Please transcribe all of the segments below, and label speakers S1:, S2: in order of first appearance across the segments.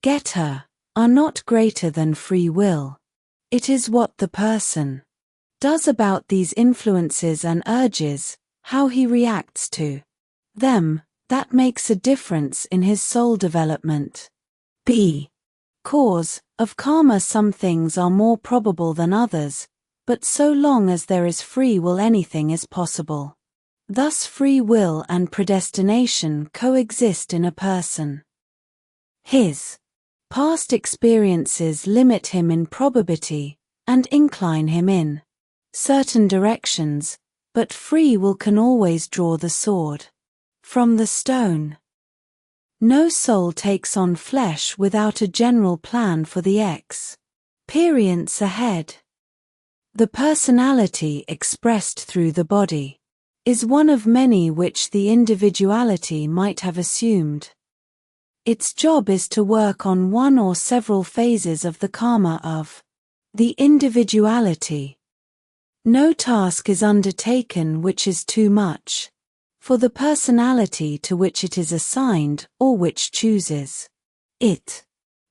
S1: get her, are not greater than free will. It is what the person does about these influences and urges, how he reacts to them, that makes a difference in his soul development. B. Cause of karma. Some things are more probable than others, but so long as there is free will, anything is possible. Thus free will and predestination coexist in a person. His past experiences limit him in probability and incline him in certain directions, but free will can always draw the sword from the stone. No soul takes on flesh without a general plan for the experience ahead. The personality expressed through the body is one of many which the individuality might have assumed. Its job is to work on one or several phases of the karma of the individuality. No task is undertaken which is too much for the personality to which it is assigned or which chooses it.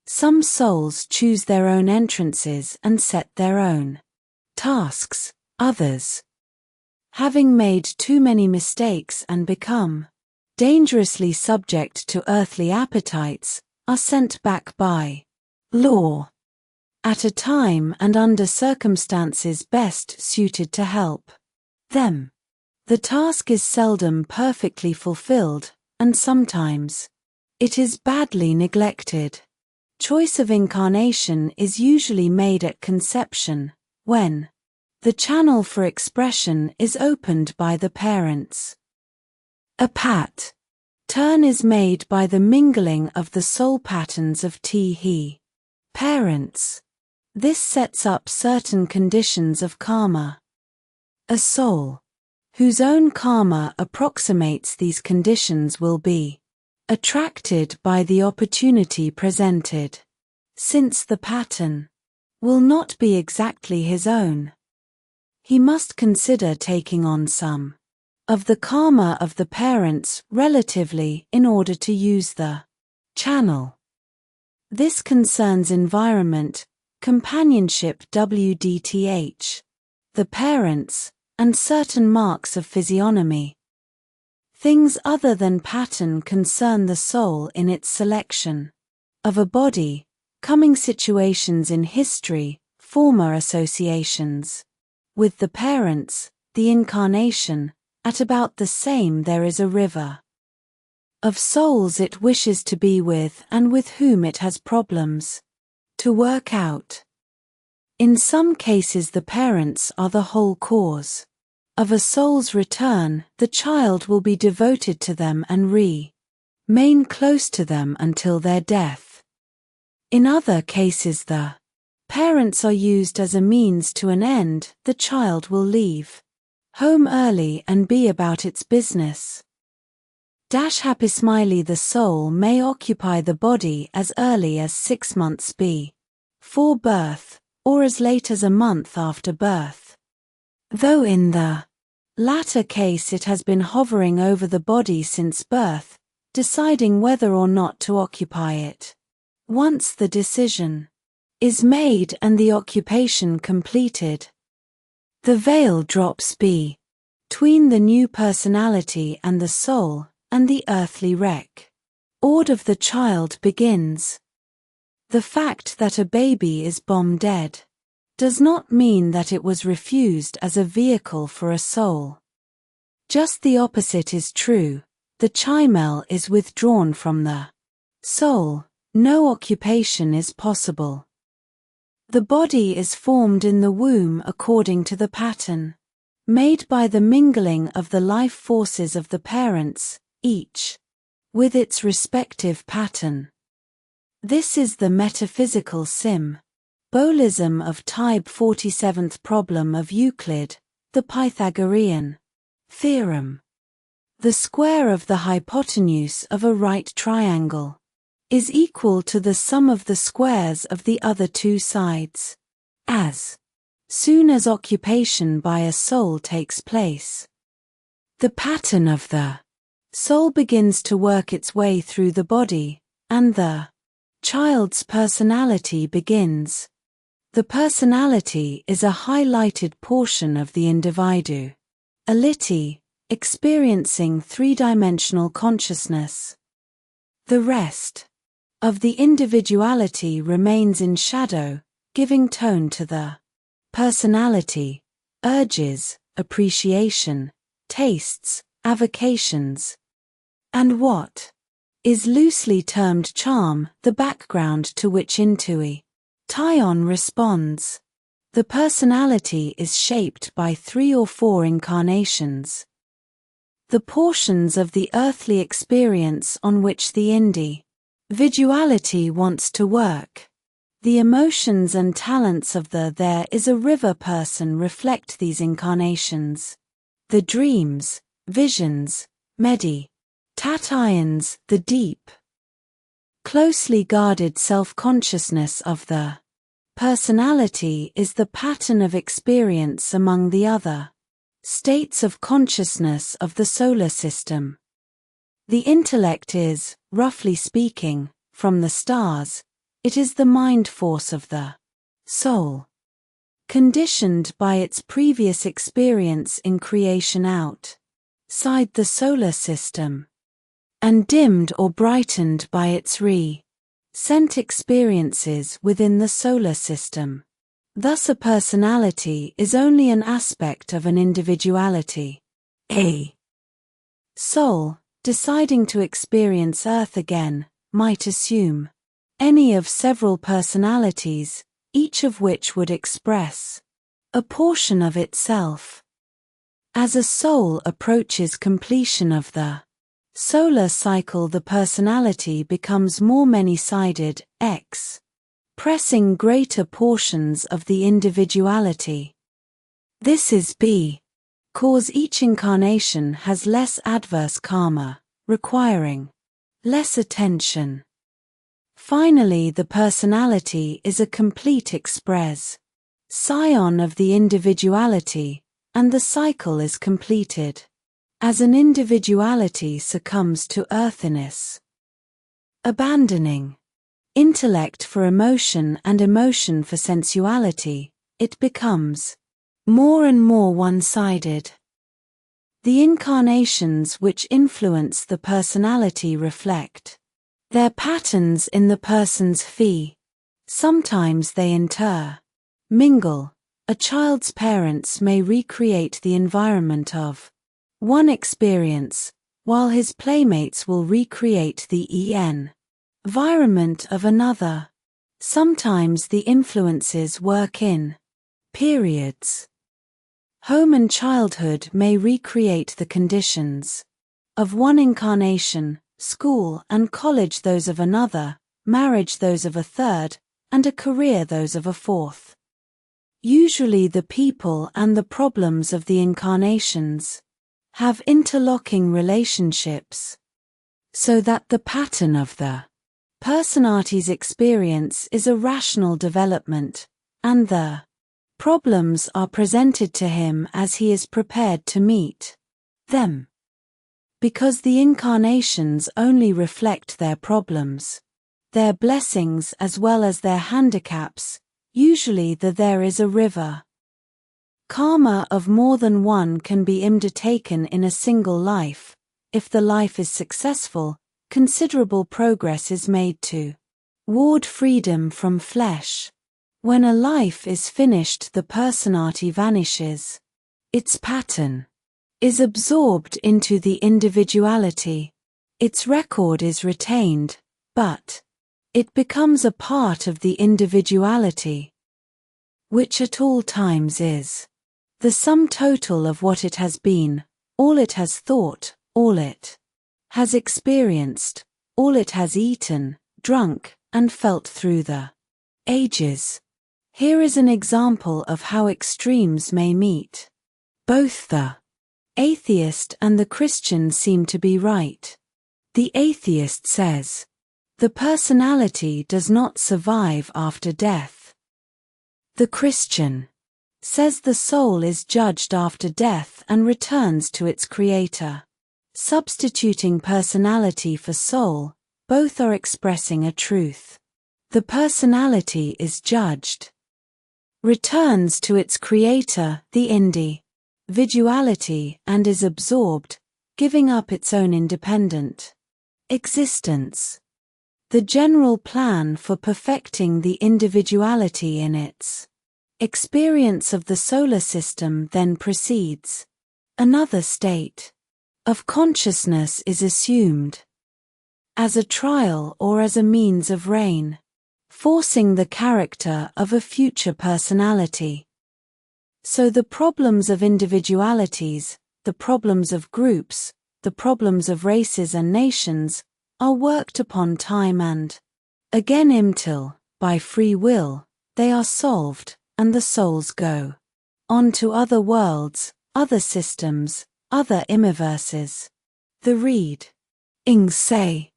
S1: Some souls choose their own entrances and set their own tasks. Others, having made too many mistakes and become dangerously subject to earthly appetites, are sent back by law at a time and under circumstances best suited to help them. The task is seldom perfectly fulfilled, and sometimes it is badly neglected. Choice of incarnation is usually made at conception, when the channel for expression is opened by the parents. A pattern is made by the mingling of the soul patterns of he parents. This sets up certain conditions of karma. A soul whose own karma approximates these conditions will be attracted by the opportunity presented, since the pattern will not be exactly his own. He must consider taking on some of the karma of the parents relatively in order to use the channel. This concerns environment, companionship, WDTH, the parents, and certain marks of physiognomy. Things other than pattern concern the soul in its selection of a body, coming situations in history, former associations with the parents, the incarnation. At about the same there is a river of souls it wishes to be with and with whom it has problems to work out. In some cases the parents are the whole cause of a soul's return. The child will be devoted to them and remain close to them until their death. In other cases the parents are used as a means to an end. The child will leave home early and be about its business. Happy smiley. The soul may occupy the body as early as 6 months before birth, or as late as a month after birth. Though in the latter case it has been hovering over the body since birth, deciding whether or not to occupy it. Once the decision is made and the occupation completed, the veil drops between the new personality and the soul, and the earthly record of the child begins. The fact that a baby is bomb dead does not mean that it was refused as a vehicle for a soul. Just the opposite is true. The chimel is withdrawn from the soul. No occupation is possible. The body is formed in the womb according to the pattern made by the mingling of the life forces of the parents, each with its respective pattern. This is the metaphysical symbolism of type 47th problem of Euclid, the Pythagorean theorem. The square of the hypotenuse of a right triangle is equal to the sum of the squares of the other two sides. As soon as occupation by a soul takes place, the pattern of the soul begins to work its way through the body, and the Child's personality begins. The personality is a highlighted portion of the individu. Aliti, experiencing three-dimensional consciousness. The rest of the individuality remains in shadow, giving tone to the personality, urges, appreciation, tastes, avocations, and what is loosely termed charm, the background to which intuition responds. The personality is shaped by 3 or 4 incarnations. The portions of the earthly experience on which the individuality wants to work. The emotions and talents of the there is a river person reflect these incarnations. The dreams, visions, meditations, the deep, closely guarded self-consciousness of the personality is the pattern of experience among the other states of consciousness of the solar system. The intellect is, roughly speaking, from the stars. It is the mind force of the soul, conditioned by its previous experience in creation outside the solar system, and dimmed or brightened by its recent experiences within the solar system. Thus a personality is only an aspect of an individuality. A soul, deciding to experience Earth again, might assume any of several personalities, each of which would express a portion of itself. As a soul approaches completion of the solar cycle, the personality becomes more many-sided, pressing greater portions of the individuality. This is because each incarnation has less adverse karma, requiring less attention. Finally, the personality is a complete expression of the individuality, and the cycle is completed as an individuality succumbs to earthiness, abandoning intellect for emotion and emotion for sensuality. It becomes more and more one-sided. The incarnations which influence the personality reflect their patterns in the person's fee. Sometimes they mingle. A child's parents may recreate the environment of one experience, while his playmates will recreate the environment of another. Sometimes the influences work in periods. Home and childhood may recreate the conditions of one incarnation, school and college those of another, marriage those of a third, and a career those of a fourth. Usually the people and the problems of the incarnations have interlocking relationships, so that the pattern of the personality's experience is a rational development, and the problems are presented to him as he is prepared to meet them. Because the incarnations only reflect their problems, their blessings as well as their handicaps, usually there is a river. Karma of more than one can be undertaken in a single life. If the life is successful, considerable progress is made toward freedom from flesh. When a life is finished, the personality vanishes. Its pattern is absorbed into the individuality. Its record is retained, but it becomes a part of the individuality, which at all times is the sum total of what it has been, all it has thought, all it has experienced, all it has eaten, drunk, and felt through the ages. Here is an example of how extremes may meet. Both the atheist and the Christian seem to be right. The atheist says, the personality does not survive after death. The Christian says the soul is judged after death and returns to its creator. Substituting personality for soul, both are expressing a truth. the personality is judged. Returns to its creator, the individuality, and is absorbed, giving up its own independent existence. The general plan for perfecting the individuality in its experience of the solar system then proceeds. Another state of consciousness is assumed as a trial or as a means of forcing the character of a future personality. So the problems of individualities, the problems of groups, the problems of races and nations, are worked upon time and again until, by free will, they are solved, and the souls go on to other worlds, other systems, other imiverses. The readings say,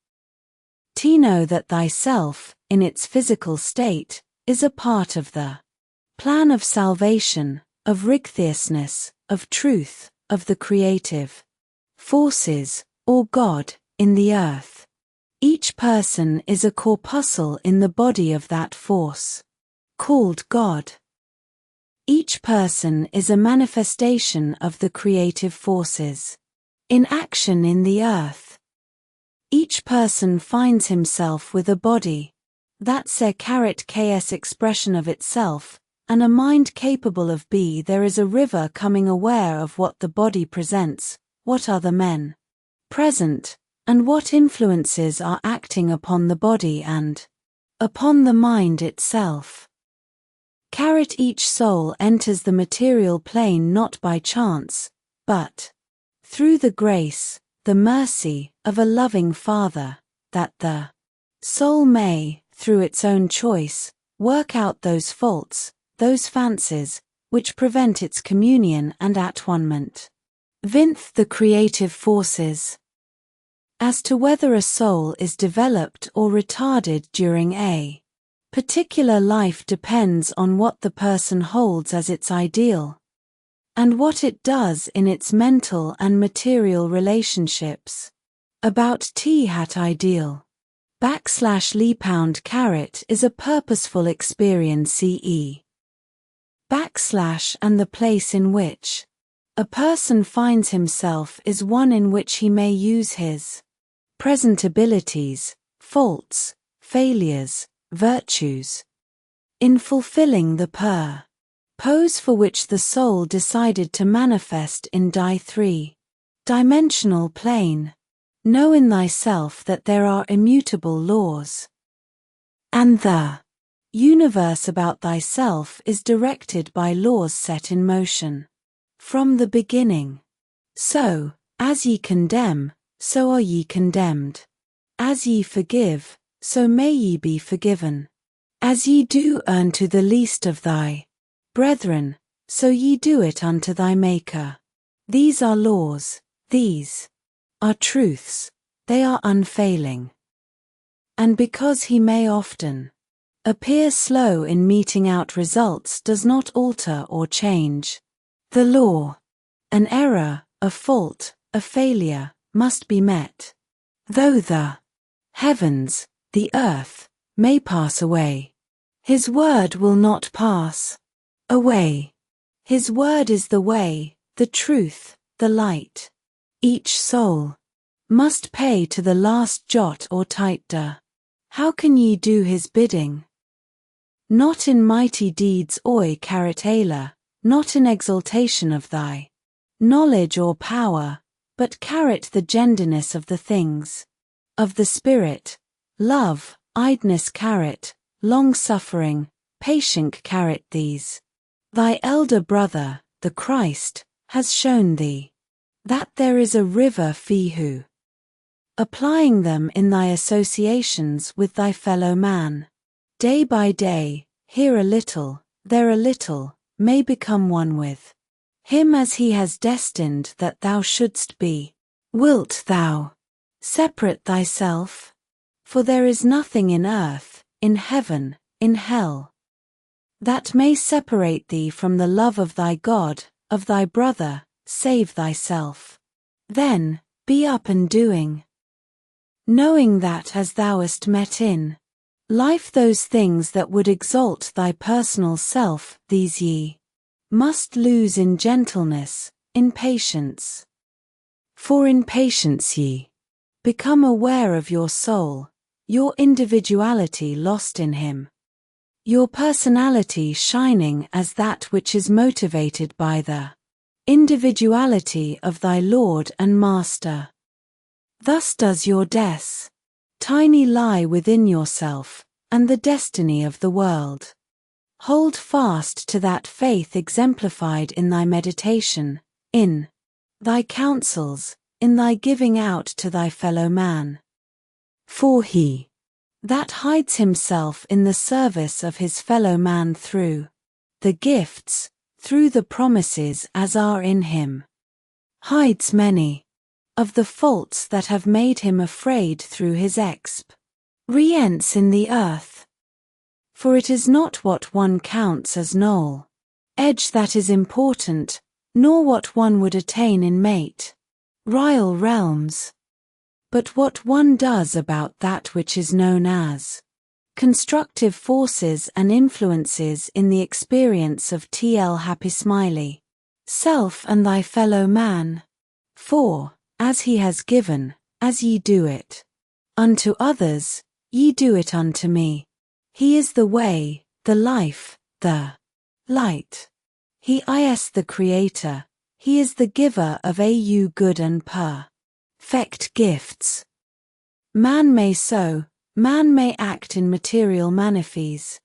S1: "To know that thyself, in its physical state, is a part of the plan of salvation, of righteousness, of truth, of the creative forces, or God, in the earth. Each person is a corpuscle in the body of that force, called God. Each person is a manifestation of the creative forces in action in the earth. Each person finds himself with a body, that's a ks expression of itself, and a mind capable of be. There is a river coming aware of what the body presents, what are the men present, and what influences are acting upon the body and upon the mind itself. Each soul enters the material plane not by chance, but through the grace, the mercy, of a loving Father, that the soul may, through its own choice, work out those faults, those fancies, which prevent its communion and at-one-ment with the creative forces. As to whether a soul is developed or retarded during a particular life depends on what the person holds as its ideal, and what it does in its mental and material relationships. About T-hat ideal. /Lee is a purposeful experience CE. And the place in which a person finds himself is one in which he may use his present abilities, faults, failures, virtues, in fulfilling the purpose for which the soul decided to manifest in die three-dimensional plane. Know in thyself that there are immutable laws, and the universe about thyself is directed by laws set in motion from the beginning. So, as ye condemn, so are ye condemned. As ye forgive, so may ye be forgiven. As ye do unto the least of thy brethren, so ye do it unto thy Maker. These are laws, these are truths, they are unfailing. And because he may often appear slow in meting out results does not alter or change the law. An error, a fault, a failure, must be met. Though the heavens, the earth, may pass away, his word will not pass away. His word is the way, the truth, the light. Each soul must pay to the last jot or tithe. How can ye do his bidding? Not in mighty deeds not in exaltation of thy knowledge or power, but the genderness of the things of the Spirit, love, idness long-suffering, patient these. Thy elder brother, the Christ, has shown thee that there is a river who, applying them in thy associations with thy fellow man, day by day, here a little, there a little, may become one with him as he has destined that thou shouldst be. Wilt thou separate thyself? For there is nothing in earth, in heaven, in hell, that may separate thee from the love of thy God, of thy brother, save thyself. Then, be up and doing, knowing that as thou hast met in Life those things that would exalt thy personal self, these ye must lose in gentleness, in patience. For in patience ye become aware of your soul, your individuality lost in him. Your personality shining as that which is motivated by the individuality of thy Lord and Master. Thus does your destiny lie within yourself, and the destiny of the world. Hold fast to that faith exemplified in thy meditation, in thy counsels, in thy giving out to thy fellow man. For he that hides himself in the service of his fellow man through the gifts, through the promises as are in him, hides many of the faults that have made him afraid through his experience in the earth. For it is not what one counts as knowledge that is important, nor what one would attain in material realms, but what one does about that which is known as constructive forces and influences in the experience of Happy Smiley, self and thy fellow man. For, as he has given, as ye do it unto others, ye do it unto me. He is the way, the life, the light. He is the Creator, he is the giver of au good and perfect gifts. Man may sow, man may act in material manifestions,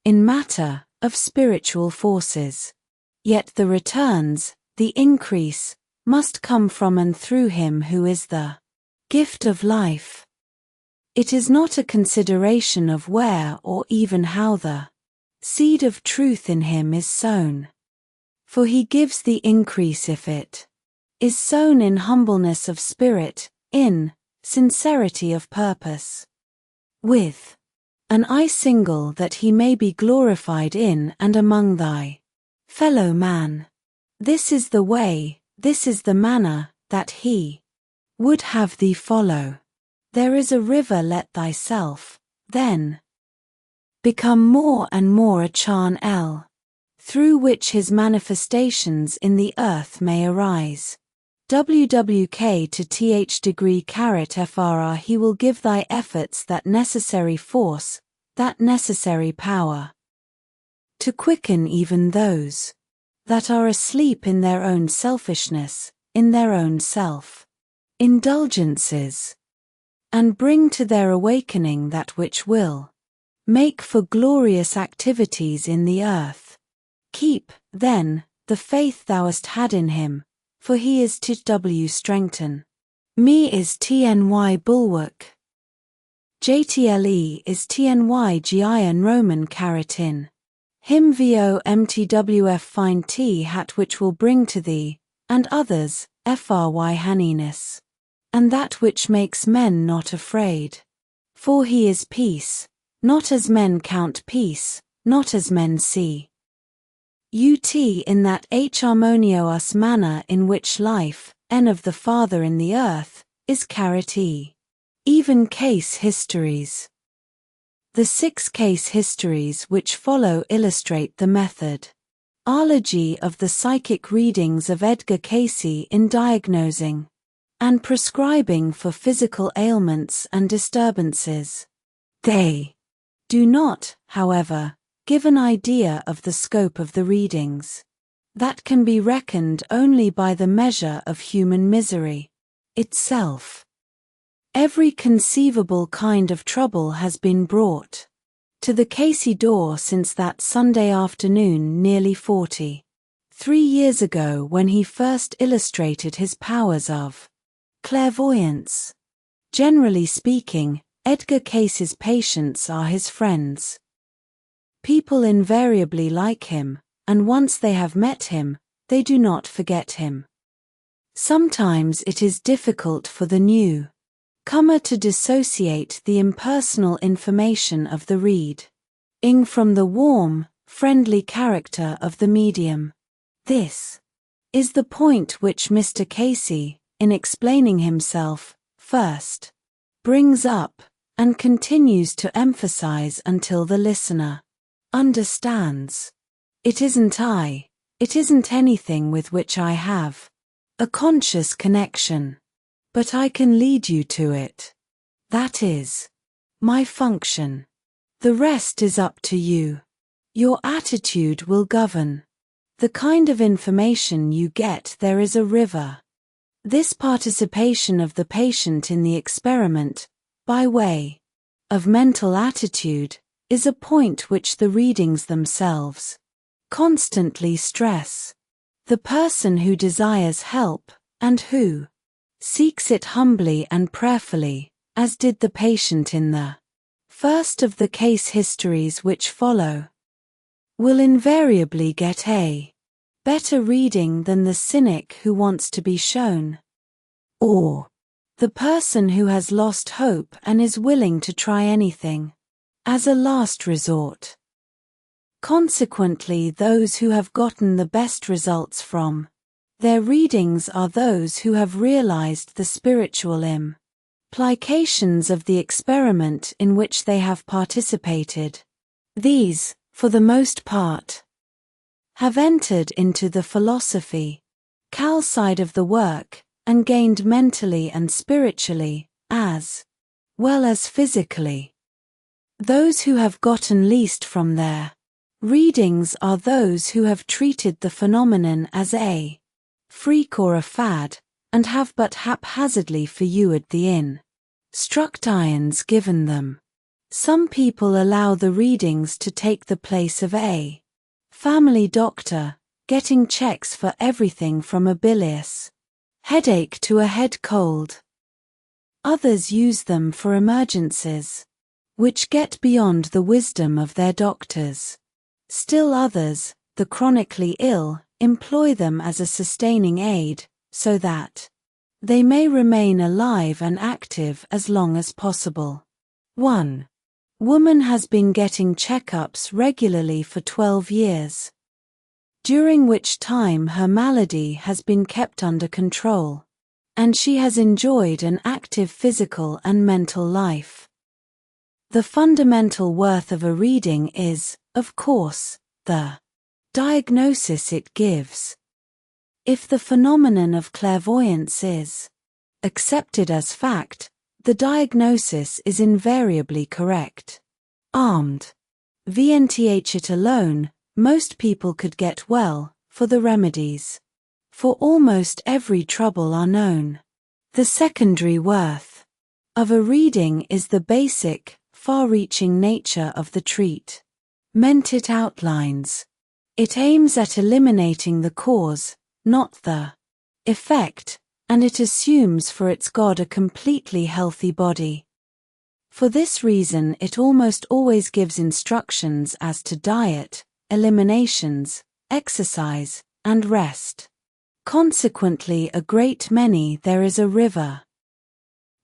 S1: in matter, of spiritual forces. Yet the returns, the increase, must come from and through him who is the gift of life. It is not a consideration of where or even how the seed of truth in him is sown. For he gives the increase if it is sown in humbleness of spirit, in sincerity of purpose, with an eye single that he may be glorified in and among thy fellow man. This is the way, this is the manner, that he would have thee follow. There is a river, let thyself, then, become more and more a channel, through which his manifestations in the earth may arise. WWK to th°frr he will give thy efforts that necessary force, that necessary power, to quicken even those that are asleep in their own selfishness, in their own self-indulgences, and bring to their awakening that which will make for glorious activities in the earth. Keep, then, the faith thou hast had in him, for he is TW strengthen. Me is TNY bulwark. JTLE is TNY Gion Roman keratin. Him vo mtwf find T hat which will bring to thee, and others, FRY haniness. And that which makes men not afraid. For he is peace, not as men count peace, not as men see. Ut in that harmonious manner in which life, N of the Father in the earth, is carity. Even case histories. The 6 case histories which follow illustrate the method. Ology of the psychic readings of Edgar Cayce in diagnosing and prescribing for physical ailments and disturbances. They do not, however, give an idea of the scope of the readings. That can be reckoned only by the measure of human misery itself. Every conceivable kind of trouble has been brought to the Cayce door since that Sunday afternoon nearly 43 years ago when he first illustrated his powers of clairvoyance. Generally speaking, Edgar Cayce's patients are his friends. People invariably like him, and once they have met him, they do not forget him. Sometimes it is difficult for the new comer to dissociate the impersonal information of the reading from the warm, friendly character of the medium. This is the point which Mr. Cayce, in explaining himself, first brings up, and continues to emphasize until the listener understands. It isn't I. It isn't anything with which I have a conscious connection. But I can lead you to it. That is my function. The rest is up to you. Your attitude will govern the kind of information you get. There is a river. This participation of the patient in the experiment, by way of mental attitude, is a point which the readings themselves constantly stress. The person who desires help, and who seeks it humbly and prayerfully, as did the patient in the first of the case histories which follow, will invariably get a better reading than the cynic who wants to be shown, or the person who has lost hope and is willing to try anything as a last resort. Consequently, those who have gotten the best results from their readings are those who have realized the spiritual implications of the experiment in which they have participated. These, for the most part, have entered into the philosophical side of the work, and gained mentally and spiritually, as well as physically. Those who have gotten least from their readings are those who have treated the phenomenon as a freak or a fad, and have but haphazardly forwarded the instructions given them. Some people allow the readings to take the place of a family doctor, getting checks for everything from a bilious headache to a head cold. Others use them for emergencies, which get beyond the wisdom of their doctors. Still others, the chronically ill, employ them as a sustaining aid, so that they may remain alive and active as long as possible. 1 woman has been getting checkups regularly for 12 years, during which time her malady has been kept under control, and she has enjoyed an active physical and mental life. The fundamental worth of a reading is, of course, the diagnosis it gives. If the phenomenon of clairvoyance is accepted as fact, the diagnosis is invariably correct. Armed VNTH it alone, most people could get well, for the remedies for almost every trouble are known. The secondary worth of a reading is the basic, far-reaching nature of the treatment it outlines. It aims at eliminating the cause, not the effect, and it assumes for its god a completely healthy body. For this reason it almost always gives instructions as to diet, eliminations, exercise, and rest. Consequently, a great many there is a river.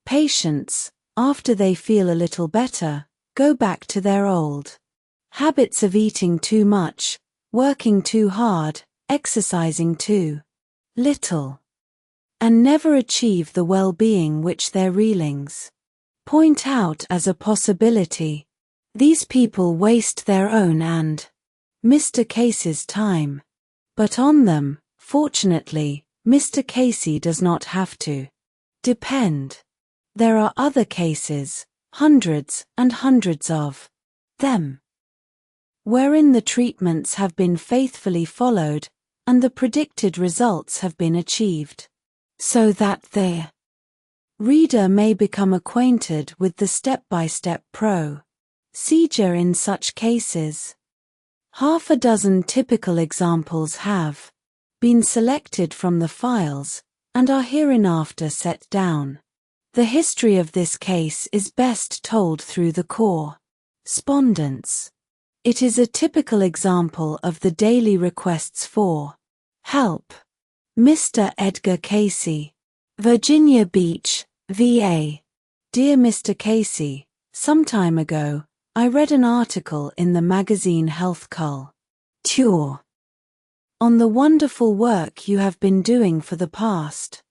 S1: Patients, after they feel a little better, go back to their old habits of eating too much, working too hard, exercising too little, and never achieve the well-being which their readings point out as a possibility. These people waste their own and Mr. Casey's time. But on them, fortunately, Mr. Casey does not have to depend. There are other cases, hundreds and hundreds of them, wherein the treatments have been faithfully followed, and the predicted results have been achieved, so that the reader may become acquainted with the step-by-step procedure in such cases. Half a dozen typical examples have been selected from the files, and are hereinafter set down. The history of this case is best told through the correspondence. It is a typical example of the daily requests for help. Mr. Edgar Casey, Virginia Beach, VA. Dear Mr. Casey, some time ago, I read an article in the magazine Health Culture on the wonderful work you have been doing for the past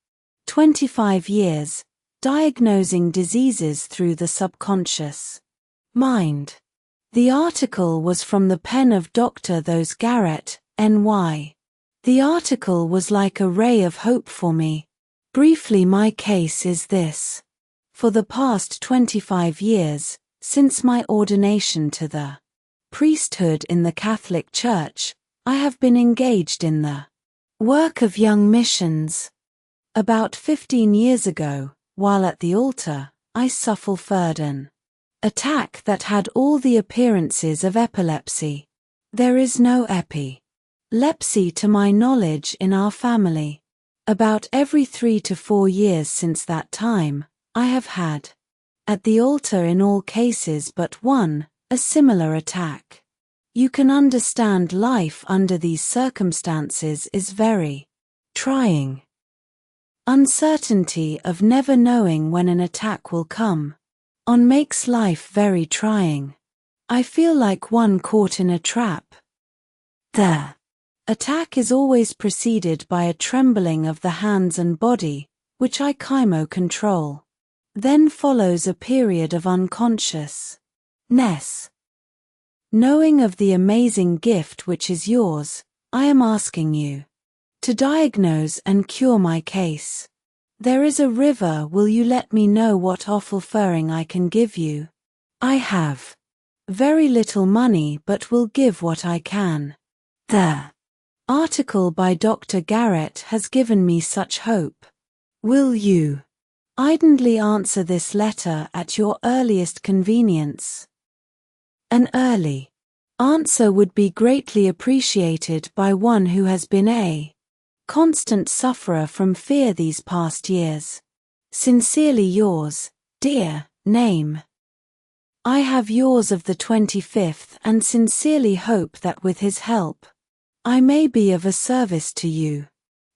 S1: 25 years, Diagnosing Diseases Through the Subconscious Mind. The article was from the pen of Dr. Thos Garrett, NY. The article was like a ray of hope for me. Briefly, my case is this. For the past 25 years, since my ordination to the priesthood in the Catholic Church, I have been engaged in the work of young missions. About 15 years ago, while at the altar, I suffered an attack that had all the appearances of epilepsy. There is no epilepsy to my knowledge in our family. About every 3 to 4 years since that time, I have had, at the altar in all cases but one, a similar attack. You can understand life under these circumstances is very trying. Uncertainty of never knowing when an attack will come on makes life very trying. I feel like one caught in a trap. The attack is always preceded by a trembling of the hands and body, which I control. Then follows a period of unconsciousness. Knowing of the amazing gift which is yours, I am asking you to diagnose and cure my case. There is a river. Will you let me know what offering I can give you? I have very little money but will give what I can. The article by Dr. Garrett has given me such hope. Will you kindly answer this letter at your earliest convenience? An early answer would be greatly appreciated by one who has been a constant sufferer from fear these past years. Sincerely yours, dear name. I have yours of the 25th and sincerely hope that with his help, I may be of a service to you.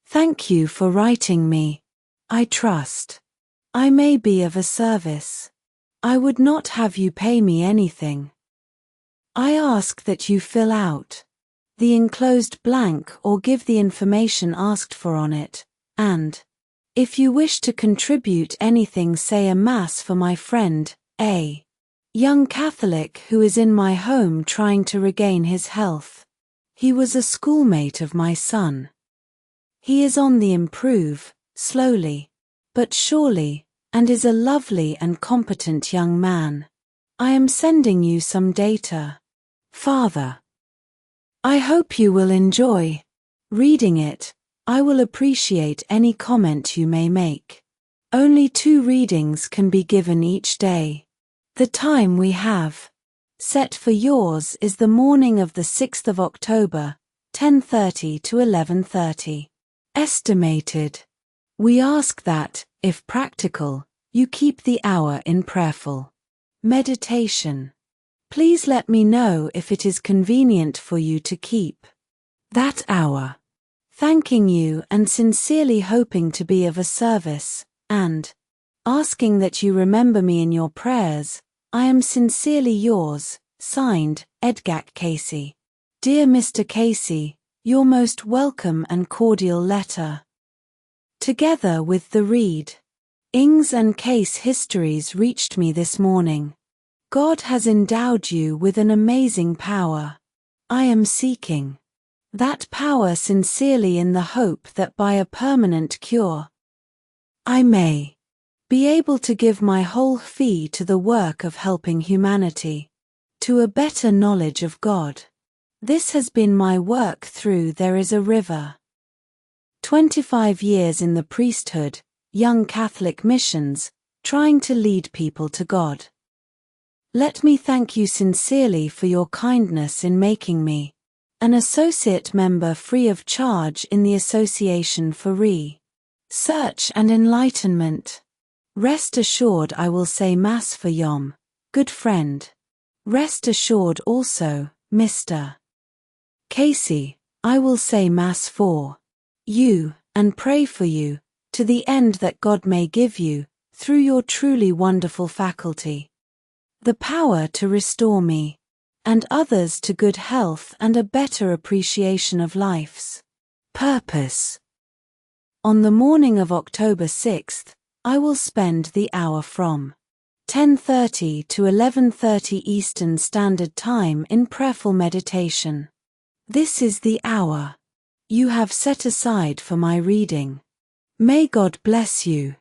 S1: Thank you for writing me. I trust I may be of a service. I would not have you pay me anything. I ask that you fill out the enclosed blank or give the information asked for on it, and, if you wish to contribute anything, say a mass for my friend, a young Catholic who is in my home trying to regain his health. He was a schoolmate of my son. He is on the improve, slowly, but surely, and is a lovely and competent young man. I am sending you some data. Father, I hope you will enjoy reading it. I will appreciate any comment you may make. Only 2 readings can be given each day. The time we have set for yours is the morning of the 6th of October, 10:30 to 11:30. Estimated. We ask that, if practical, you keep the hour in prayerful meditation. Please let me know if it is convenient for you to keep that hour. Thanking you and sincerely hoping to be of a service, and asking that you remember me in your prayers, I am sincerely yours, signed, Edgar Casey. Dear Mr. Casey, your most welcome and cordial letter. Together with the readings and case histories reached me this morning. God has endowed you with an amazing power. I am seeking that power sincerely in the hope that by a permanent cure, I may be able to give my whole fee to the work of helping humanity to a better knowledge of God. This has been my work through There Is a River. 25 years in the priesthood, young Catholic missions, trying to lead people to God. Let me thank you sincerely for your kindness in making me an associate member free of charge in the Association for Research and Enlightenment. Rest assured I will say Mass for Yom, good friend. Rest assured also, Mr. Casey, I will say Mass for you, and pray for you, to the end that God may give you, through your truly wonderful faculty, the power to restore me and others to good health and a better appreciation of life's purpose. On the morning of October 6th, I will spend the hour from 10:30 to 11:30 Eastern Standard Time in prayerful meditation. This is the hour you have set aside for my reading. May God bless you.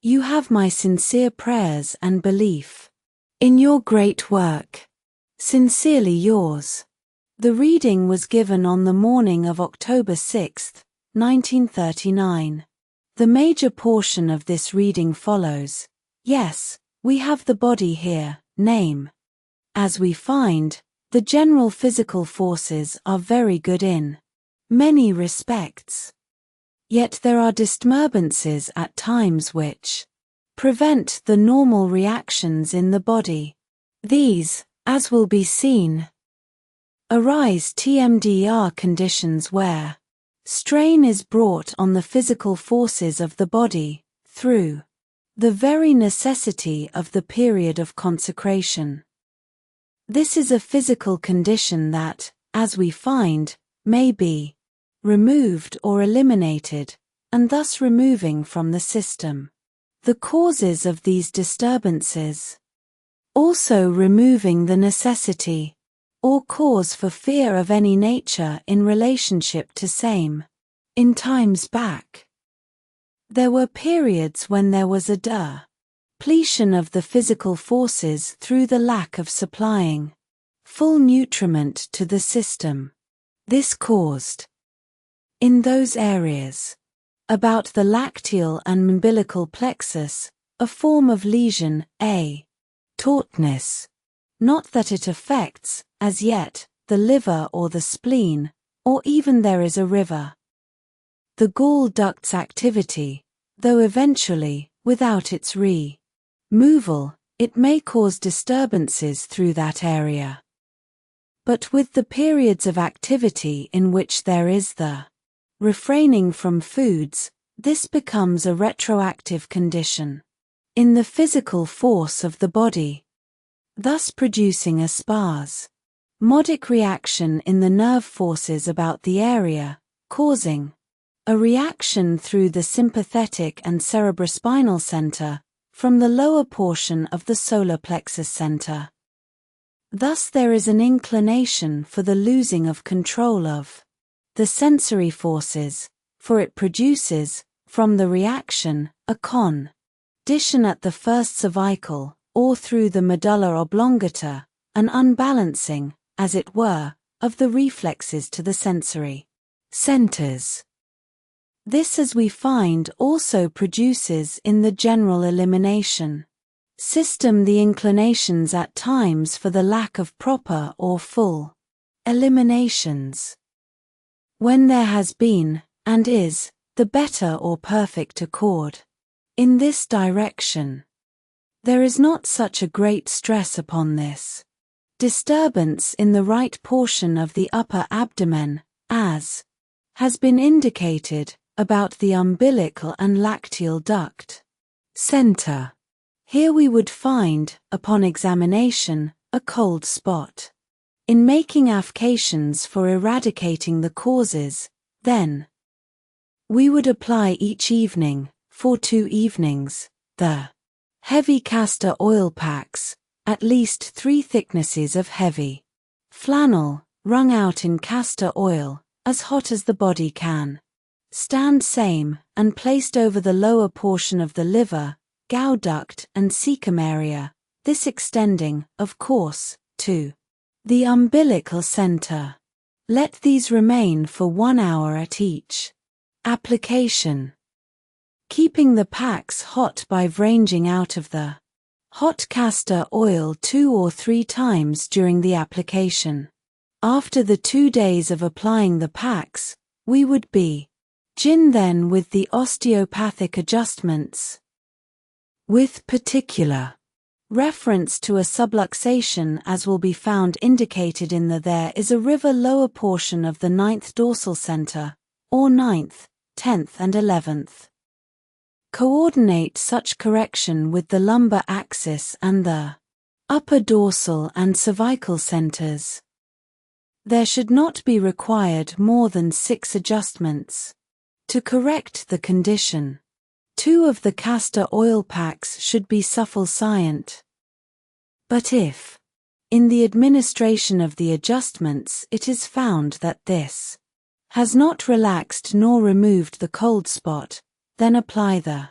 S1: You have my sincere prayers and belief in your great work. Sincerely yours. The reading was given on the morning of October 6, 1939. The major portion of this reading follows. Yes, we have the body here, name. As we find, the general physical forces are very good in many respects. Yet there are disturbances at times which prevent the normal reactions in the body. These, as will be seen, arise TMDR conditions where strain is brought on the physical forces of the body through the very necessity of the period of consecration. This is a physical condition that, as we find, may be removed or eliminated, and thus removing from the system the causes of these disturbances. Also removing the necessity or cause for fear of any nature in relationship to same. In times back, there were periods when there was a depletion of the physical forces through the lack of supplying full nutriment to the system. This caused, in those areas, about the lacteal and umbilical plexus, a form of lesion, a tautness. Not that it affects, as yet, the liver or the spleen, or even there is a river. The gall duct's activity, though eventually, without its removal, it may cause disturbances through that area. But with the periods of activity in which there is the refraining from foods, this becomes a retroactive condition in the physical force of the body, thus producing a spasmodic reaction in the nerve forces about the area, causing a reaction through the sympathetic and cerebrospinal center from the lower portion of the solar plexus center. Thus there is an inclination for the losing of control of the sensory forces, for it produces, from the reaction, a condition at the first cervical, or through the medulla oblongata, an unbalancing, as it were, of the reflexes to the sensory centers. This, as we find, also produces in the general elimination system the inclinations at times for the lack of proper or full eliminations. When there has been, and is, the better or perfect accord in this direction, there is not such a great stress upon this disturbance in the right portion of the upper abdomen, as has been indicated, about the umbilical and lacteal duct center. Here we would find, upon examination, a cold spot. In making applications for eradicating the causes, then, we would apply each evening, for 2 evenings, the heavy castor oil packs, at least 3 thicknesses of heavy flannel, wrung out in castor oil, as hot as the body can stand same, and placed over the lower portion of the liver, gow duct and cecum area, this extending, of course, to the umbilical center. Let these remain for 1 hour at each application, keeping the packs hot by wringing out of the hot castor oil 2 or 3 times during the application. After the 2 days of applying the packs, we would begin then with the osteopathic adjustments, with particular reference to a subluxation, as will be found indicated in the there is a river lower portion of the 9th dorsal center, or 9th, 10th and 11th. Coordinate such correction with the lumbar axis and the upper dorsal and cervical centers. There should not be required more than 6 adjustments to correct the condition. 2 of the castor oil packs should be sufficient. But if, in the administration of the adjustments, it is found that this has not relaxed nor removed the cold spot, then apply the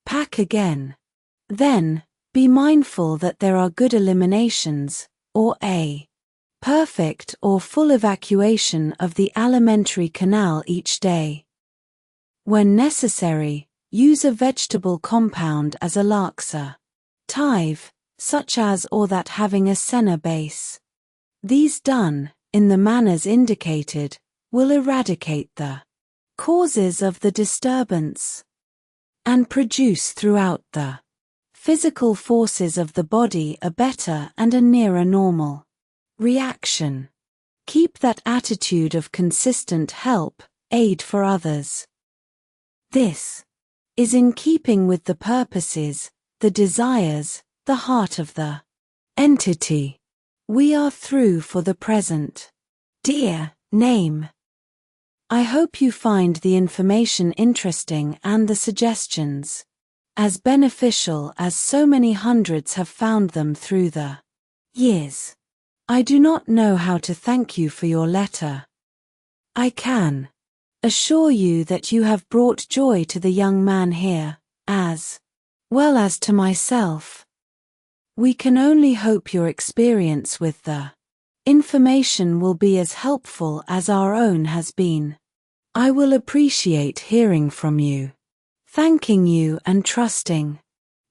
S1: pack again. Then, be mindful that there are good eliminations, or a perfect or full evacuation of the alimentary canal each day. When necessary, use a vegetable compound as a laxative, such as or that having a senna base. These done, in the manners indicated, will eradicate the causes of the disturbance and produce throughout the physical forces of the body a better and a nearer normal reaction. Keep that attitude of consistent help, aid for others. This is in keeping with the purposes, the desires, the heart of the entity. We are through for the present. Dear name. I hope you find the information interesting and the suggestions as beneficial as so many hundreds have found them through the years. I do not know how to thank you for your letter. I can assure you that you have brought joy to the young man here, as well as to myself. We can only hope your experience with the information will be as helpful as our own has been. I will appreciate hearing from you. Thanking you and trusting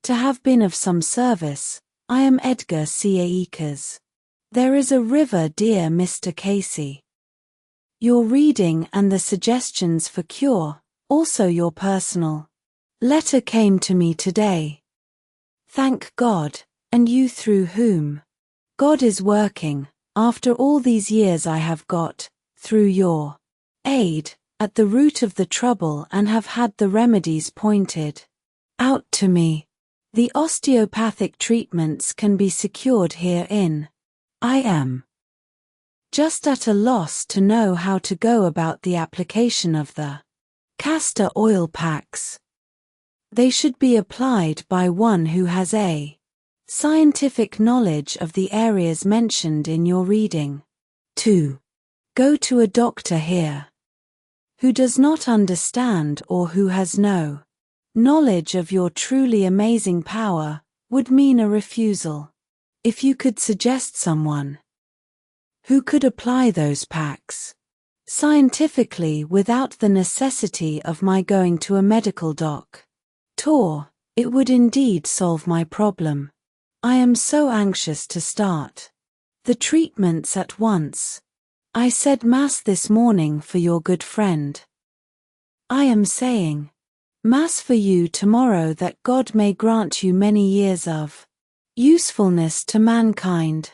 S1: to have been of some service. I am Edgar C. Akers. There is a river, dear Mr. Casey. Your reading and the suggestions for cure, also your personal letter came to me today. Thank God, and you through whom God is working, after all these years I have got, through your aid, at the root of the trouble and have had the remedies pointed out to me. The osteopathic treatments can be secured herein. I am just at a loss to know how to go about the application of the castor oil packs. They should be applied by one who has a scientific knowledge of the areas mentioned in your reading. 2. Go to a doctor here who does not understand or who has no knowledge of your truly amazing power would mean a refusal. If you could suggest someone who could apply those packs scientifically without the necessity of my going to a medical doctor, it would indeed solve my problem. I am so anxious to start the treatments at once. I said Mass this morning for your good friend. I am saying Mass for you tomorrow that God may grant you many years of usefulness to mankind.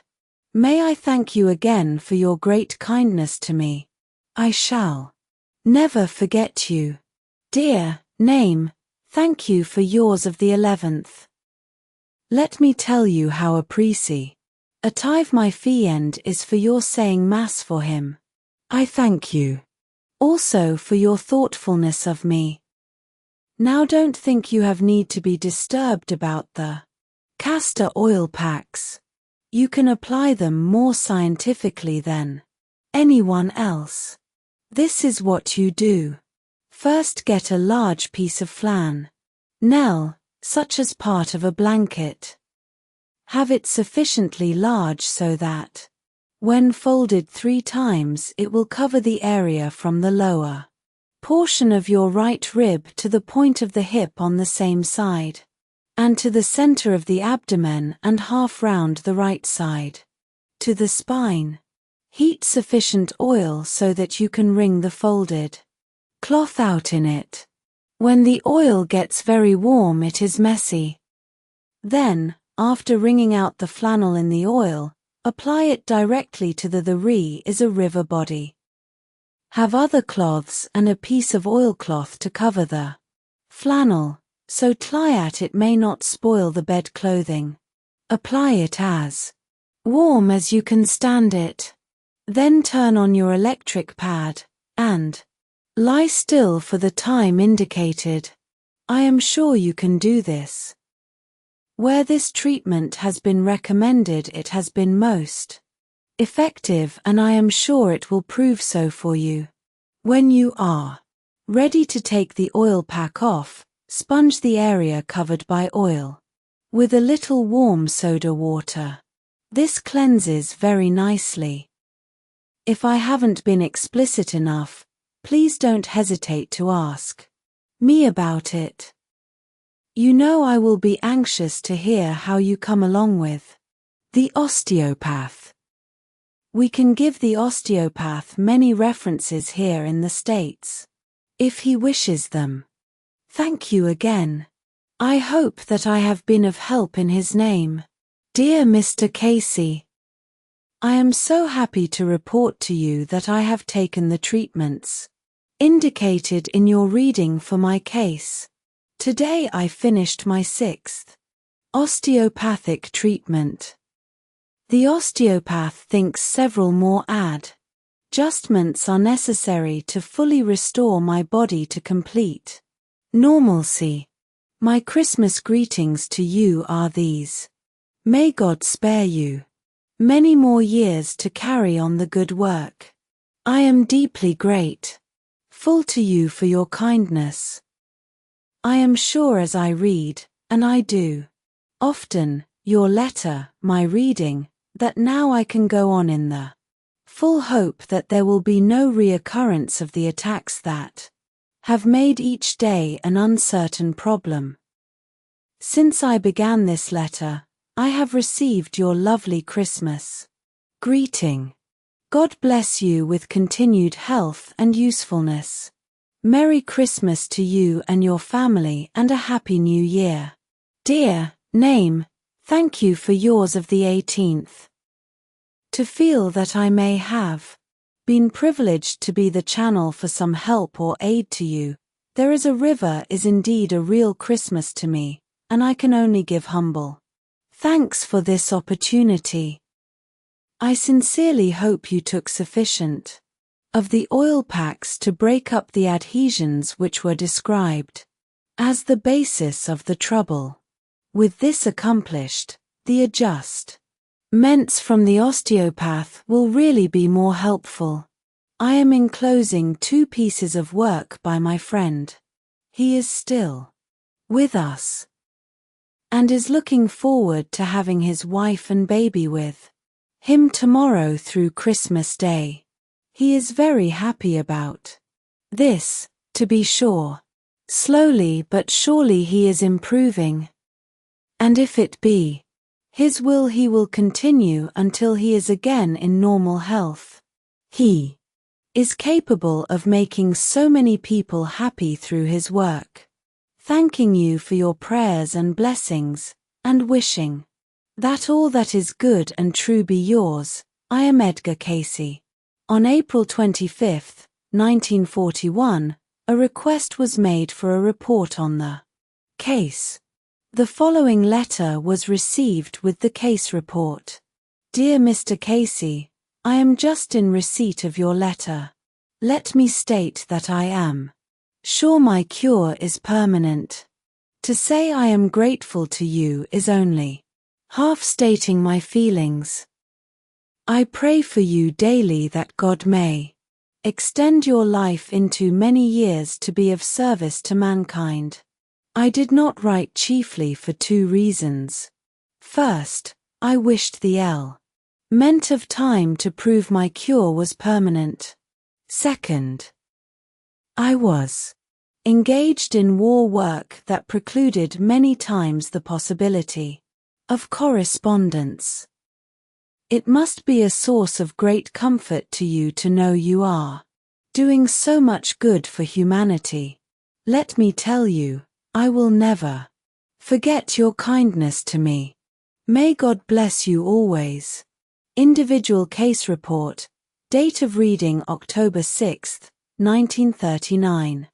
S1: May I thank you again for your great kindness to me. I shall never forget you. Dear name, thank you for yours of the 11th. Let me tell you how appreciative my fee end is for your saying Mass for him. I thank you also for your thoughtfulness of me. Now don't think you have need to be disturbed about the castor oil packs. You can apply them more scientifically than anyone else. This is what you do. First get a large piece of flannel, such as part of a blanket. Have it sufficiently large so that, when folded 3 times, it will cover the area from the lower portion of your right rib to the point of the hip on the same side, and to the center of the abdomen and half round the right side, to the spine. Heat sufficient oil so that you can wring the folded cloth out in it. When the oil gets very warm, it is messy. Then, after wringing out the flannel in the oil, apply it directly to the re is a river body. Have other cloths and a piece of oilcloth to cover the flannel, so at it may not spoil the bed clothing. Apply it as warm as you can stand it. Then turn on your electric pad, and lie still for the time indicated. I am sure you can do this. Where this treatment has been recommended, it has been most effective, and I am sure it will prove so for you. When you are ready to take the oil pack off, sponge the area covered by oil with a little warm soda water. This cleanses very nicely. If I haven't been explicit enough, please don't hesitate to ask me about it. You know I will be anxious to hear how you come along with the osteopath. We can give the osteopath many references here in the States, if he wishes them. Thank you again. I hope that I have been of help in his name. Dear Mr. Casey, I am so happy to report to you that I have taken the treatments indicated in your reading for my case. Today I finished my 6th osteopathic treatment. The osteopath thinks several more adjustments are necessary to fully restore my body to complete normalcy. My Christmas greetings to you are these. May God spare you many more years to carry on the good work. I am deeply grateful to you for your kindness. I am sure as I read, and I do often, your letter, my reading, that now I can go on in the full hope that there will be no reoccurrence of the attacks that have made each day an uncertain problem. Since I began this letter, I have received your lovely Christmas greeting. God bless you with continued health and usefulness. Merry Christmas to you and your family and a Happy New Year. Dear name, thank you for yours of the 18th. To feel that I may have been privileged to be the channel for some help or aid to you, there is a river is indeed a real Christmas to me, and I can only give humble thanks for this opportunity. I sincerely hope you took sufficient of the oil packs to break up the adhesions which were described as the basis of the trouble. With this accomplished, the adjustments from the osteopath will really be more helpful. I am enclosing 2 pieces of work by my friend. He is still with us and is looking forward to having his wife and baby with him tomorrow through Christmas Day. He is very happy about this, to be sure. Slowly but surely he is improving. And if it be his will, he will continue until he is again in normal health. He is capable of making so many people happy through his work. Thanking you for your prayers and blessings, and wishing that all that is good and true be yours, I am Edgar Casey. On April 25, 1941, a request was made for a report on the case. The following letter was received with the case report. Dear Mr. Casey, I am just in receipt of your letter. Let me state that I am sure my cure is permanent. To say I am grateful to you is only half stating my feelings. I pray for you daily that God may extend your life into many years to be of service to mankind. I did not write chiefly for 2 reasons. First, I wished the element of time to prove my cure was permanent. Second, I was engaged in war work that precluded many times the possibility of correspondence. It must be a source of great comfort to you to know you are doing so much good for humanity. Let me tell you, I will never forget your kindness to me. May God bless you always. Individual case report, date of reading October 6, 1939.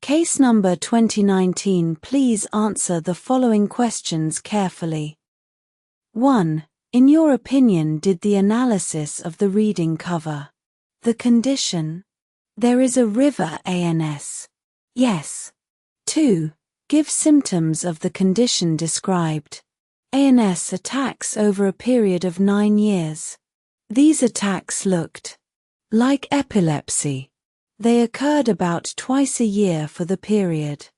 S1: Case number 2019. Please answer the following questions carefully. 1. In your opinion, did the analysis of the reading cover the condition? There is a river ANS. Yes. 2. Give symptoms of the condition described. ANS attacks over a period of 9 years. These attacks looked like epilepsy. They occurred about twice a year for the period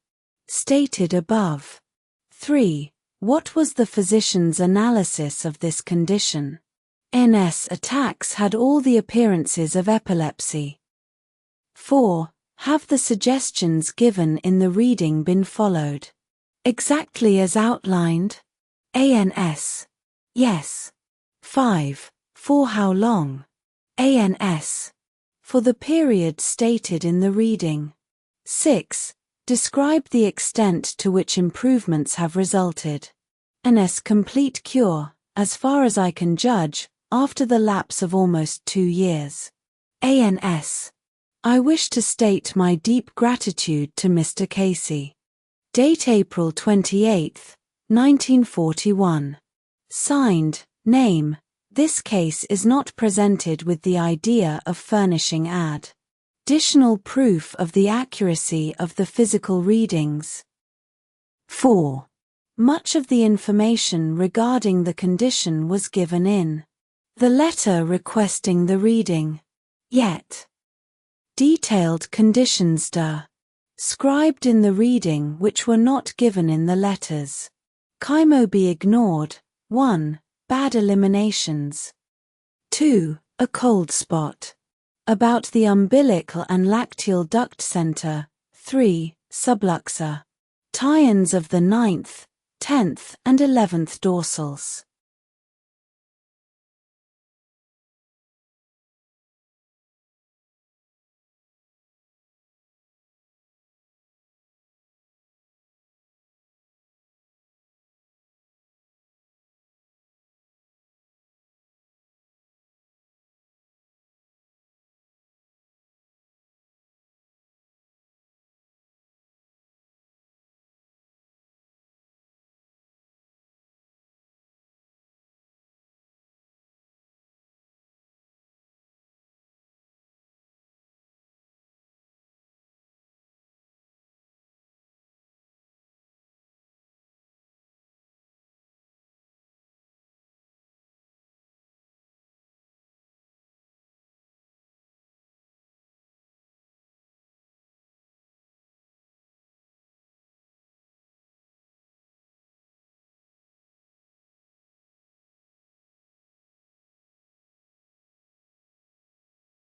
S1: stated above. 3. What was the physician's analysis of this condition? ANS attacks had all the appearances of epilepsy. 4. Have the suggestions given in the reading been followed exactly as outlined? ANS. Yes. 5. For how long? ANS. For the period stated in the reading. 6. Describe the extent to which improvements have resulted. ANS complete cure, as far as I can judge, after the lapse of almost 2 years. ANS. I wish to state my deep gratitude to Mr. Casey. Date April 28, 1941. Signed, name. This case is not presented with the idea of furnishing additional proof of the accuracy of the physical readings. 4. Much of the information regarding the condition was given in the letter requesting the reading. Yet, detailed conditions described in the reading which were not given in the letters. Chymo be ignored. 1. Bad eliminations. 2. A cold spot about the umbilical and lacteal duct center. 3. Subluxar. Tie-ins of the 9th, 10th and 11th dorsals.